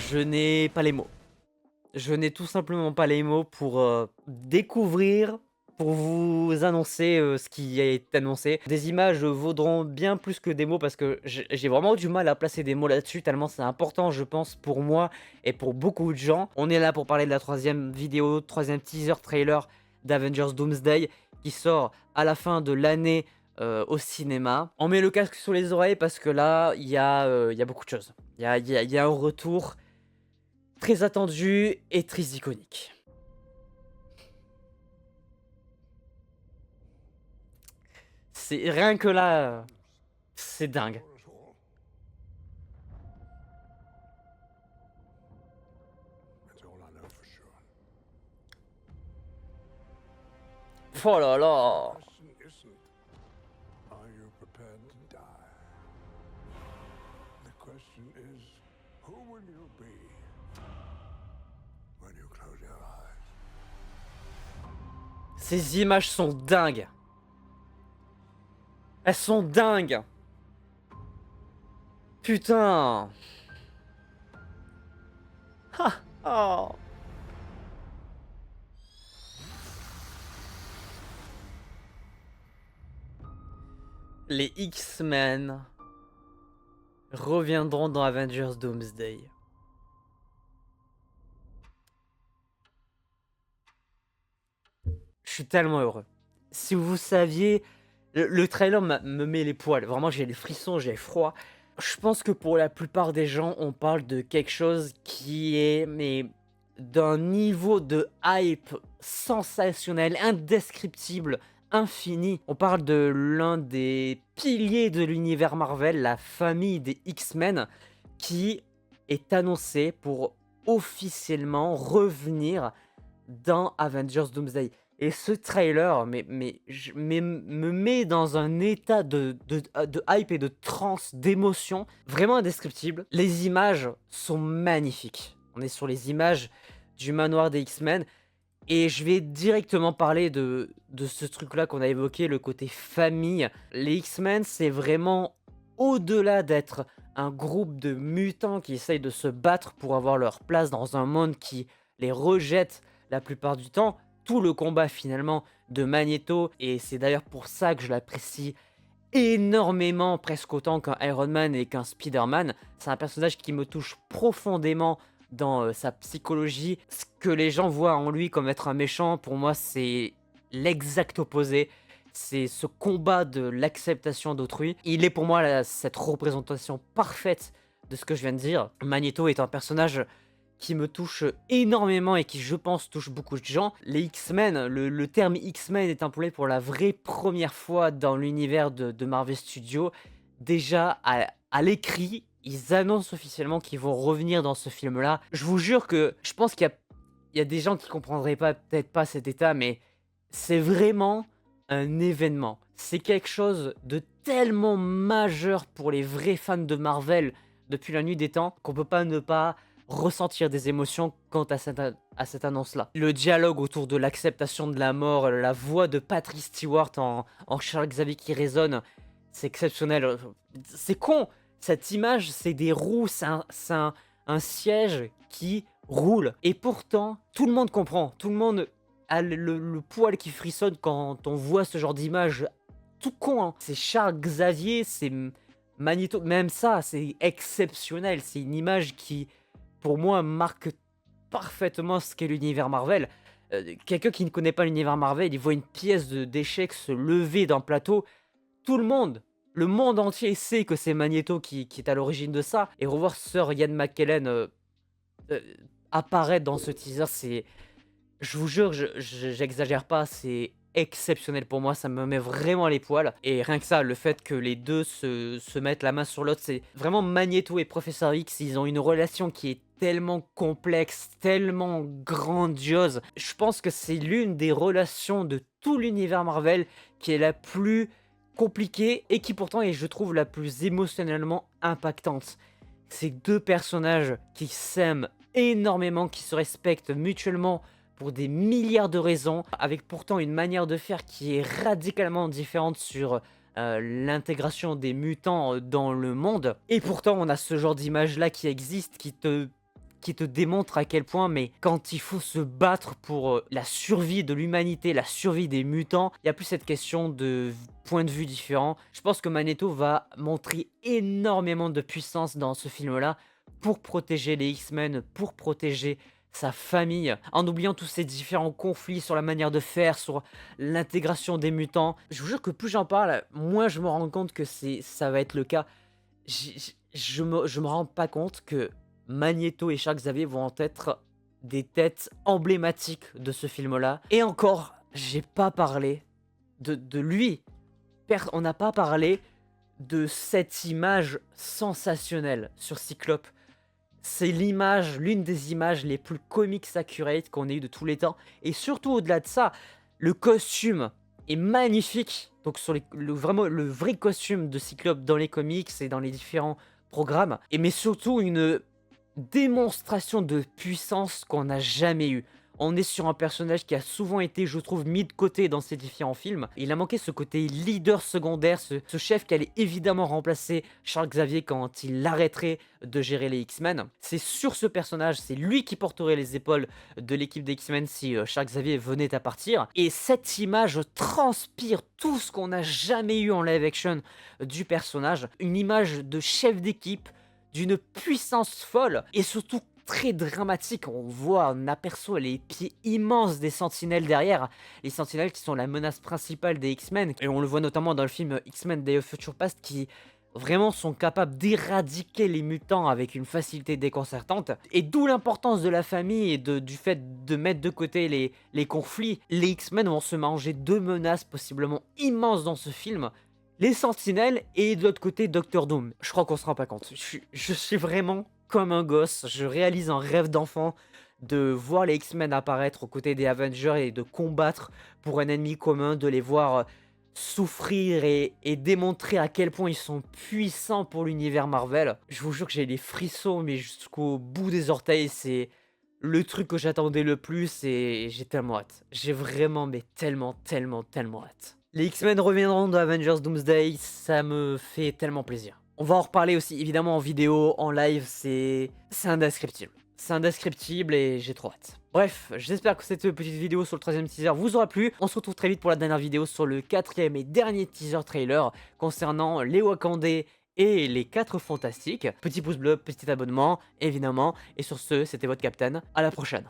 Je n'ai pas les mots. Je n'ai tout simplement pas les mots pour, découvrir, pour vous annoncer, ce qui est annoncé. Des images vaudront bien plus que des mots parce que j'ai vraiment du mal à placer des mots là-dessus tellement c'est important, je pense, pour moi et pour beaucoup de gens. On est là pour parler de la troisième vidéo, troisième teaser trailer d'Avengers Doomsday qui sort à la fin de l'année, au cinéma. On met le casque sur les oreilles parce que là, il y a beaucoup de choses. Il y a un retour très attendu et très iconique. C'est rien que là, c'est dingue. For us all. That's all I know for sure. Oh là The là! question isn't, are you prepared to die? The question is, who will you be when you close your eyes? Ces images sont dingues. Elles sont dingues. Putain! Ah! Oh! Les X-Men reviendront dans Avengers Doomsday. Je suis tellement heureux. Si vous saviez, le trailer me met les poils. Vraiment, j'ai les frissons, j'ai froid. Je pense que pour la plupart des gens, on parle de quelque chose qui est, mais d'un niveau de hype sensationnel, indescriptible, infini. On parle de l'un des piliers de l'univers Marvel, la famille des X-Men, qui est annoncé pour officiellement revenir dans Avengers Doomsday. Et ce trailer me met dans un état de hype et de transe, d'émotion, vraiment indescriptible. Les images sont magnifiques. On est sur les images du manoir des X-Men. Et je vais directement parler de ce truc-là qu'on a évoqué, le côté famille. Les X-Men, c'est vraiment au-delà d'être un groupe de mutants qui essayent de se battre pour avoir leur place dans un monde qui les rejette la plupart du temps. Tout le combat finalement de Magneto, et c'est d'ailleurs pour ça que je l'apprécie énormément, presque autant qu'un Iron Man et qu'un Spider-Man. C'est un personnage qui me touche profondément dans sa psychologie. Ce que les gens voient en lui comme être un méchant, pour moi, c'est l'exact opposé. C'est ce combat de l'acceptation d'autrui. Il est pour moi cette représentation parfaite de ce que je viens de dire. Magneto est un personnage qui me touche énormément et qui, je pense, touche beaucoup de gens. Les X-Men, le terme X-Men est employé pour la vraie première fois dans l'univers de Marvel Studios. Déjà, à l'écrit, ils annoncent officiellement qu'ils vont revenir dans ce film-là. Je vous jure que je pense qu'il y a des gens qui comprendraient pas, peut-être pas cet état, mais c'est vraiment un événement. C'est quelque chose de tellement majeur pour les vrais fans de Marvel depuis la nuit des temps qu'on peut pas ne pas ressentir des émotions quant à cette annonce-là. Le dialogue autour de l'acceptation de la mort, la voix de Patrick Stewart en Charles Xavier qui résonne, c'est exceptionnel. C'est con, cette image, c'est des roues, c'est un siège qui roule. Et pourtant, tout le monde comprend, tout le monde a le poil qui frissonne quand on voit ce genre d'image. Tout con, hein. C'est Charles Xavier, c'est Magneto, même ça, c'est exceptionnel. C'est une image qui, pour moi, marque parfaitement ce qu'est l'univers Marvel. Quelqu'un qui ne connaît pas l'univers Marvel, il voit une pièce d'échecs se lever d'un plateau. Tout le monde entier sait que c'est Magneto qui est à l'origine de ça. Et revoir Sir Ian McKellen euh, apparaître dans ce teaser, c'est... Je vous jure, j'exagère pas, c'est exceptionnel pour moi, ça me met vraiment les poils. Et rien que ça, le fait que les deux se mettent la main sur l'autre, c'est vraiment Magneto et Professeur X, ils ont une relation qui est tellement complexe, tellement grandiose. Je pense que c'est l'une des relations de tout l'univers Marvel qui est la plus compliquée et qui pourtant est, je trouve, la plus émotionnellement impactante. Ces deux personnages qui s'aiment énormément, qui se respectent mutuellement pour des milliards de raisons, avec pourtant une manière de faire qui est radicalement différente sur l'intégration des mutants dans le monde. Et pourtant, on a ce genre d'image-là qui existe, qui te qui te démontre à quel point, mais quand il faut se battre pour la survie de l'humanité, la survie des mutants, il y a plus cette question de point de vue différent. Je pense que Magneto va montrer énormément de puissance dans ce film-là pour protéger les X-Men, pour protéger sa famille, en oubliant tous ces différents conflits sur la manière de faire, sur l'intégration des mutants. Je vous jure que plus j'en parle, moins je me rends compte que ça va être le cas. Je me rends pas compte que Magneto et Charles Xavier vont être des têtes emblématiques de ce film-là. Et encore, j'ai pas parlé de lui. On n'a pas parlé de cette image sensationnelle sur Cyclope. C'est l'une des images les plus comics accurate qu'on ait eu de tous les temps. Et surtout au-delà de ça, le costume est magnifique. Donc sur vraiment le vrai costume de Cyclope dans les comics et dans les différents programmes. Mais surtout une démonstration de puissance qu'on n'a jamais eue. On est sur un personnage qui a souvent été, je trouve, mis de côté dans ces différents films. Il a manqué ce côté leader secondaire, ce chef qui allait évidemment remplacer Charles Xavier quand il arrêterait de gérer les X-Men. C'est sur ce personnage, c'est lui qui porterait les épaules de l'équipe des X-Men si Charles Xavier venait à partir. Et cette image transpire tout ce qu'on n'a jamais eu en live action du personnage. Une image de chef d'équipe, d'une puissance folle et surtout très dramatique. On aperçoit les pieds immenses des sentinelles derrière. Les sentinelles qui sont la menace principale des X-Men. Et on le voit notamment dans le film X-Men Day of Future Past qui vraiment sont capables d'éradiquer les mutants avec une facilité déconcertante. Et d'où l'importance de la famille et du fait de mettre de côté les conflits. Les X-Men vont se manger deux menaces possiblement immenses dans ce film. Les sentinelles et de l'autre côté Doctor Doom. Je crois qu'on se rend pas compte. Je suis vraiment comme un gosse. Je réalise un rêve d'enfant de voir les X-Men apparaître aux côtés des Avengers et de combattre pour un ennemi commun, de les voir souffrir et démontrer à quel point ils sont puissants pour l'univers Marvel. Je vous jure que j'ai les frissons, mais jusqu'au bout des orteils. C'est le truc que j'attendais le plus et j'ai tellement hâte. J'ai vraiment, mais tellement, tellement, tellement hâte. Les X-Men reviendront dans Avengers Doomsday, ça me fait tellement plaisir. On va en reparler aussi évidemment en vidéo, en live, c'est indescriptible. C'est indescriptible et j'ai trop hâte. Bref, j'espère que cette petite vidéo sur le 3ème teaser vous aura plu. On se retrouve très vite pour la dernière vidéo sur le 4ème et dernier teaser trailer concernant les Wakandais et les 4 Fantastiques. Petit pouce bleu, petit abonnement, évidemment. Et sur ce, c'était votre Captain. À la prochaine.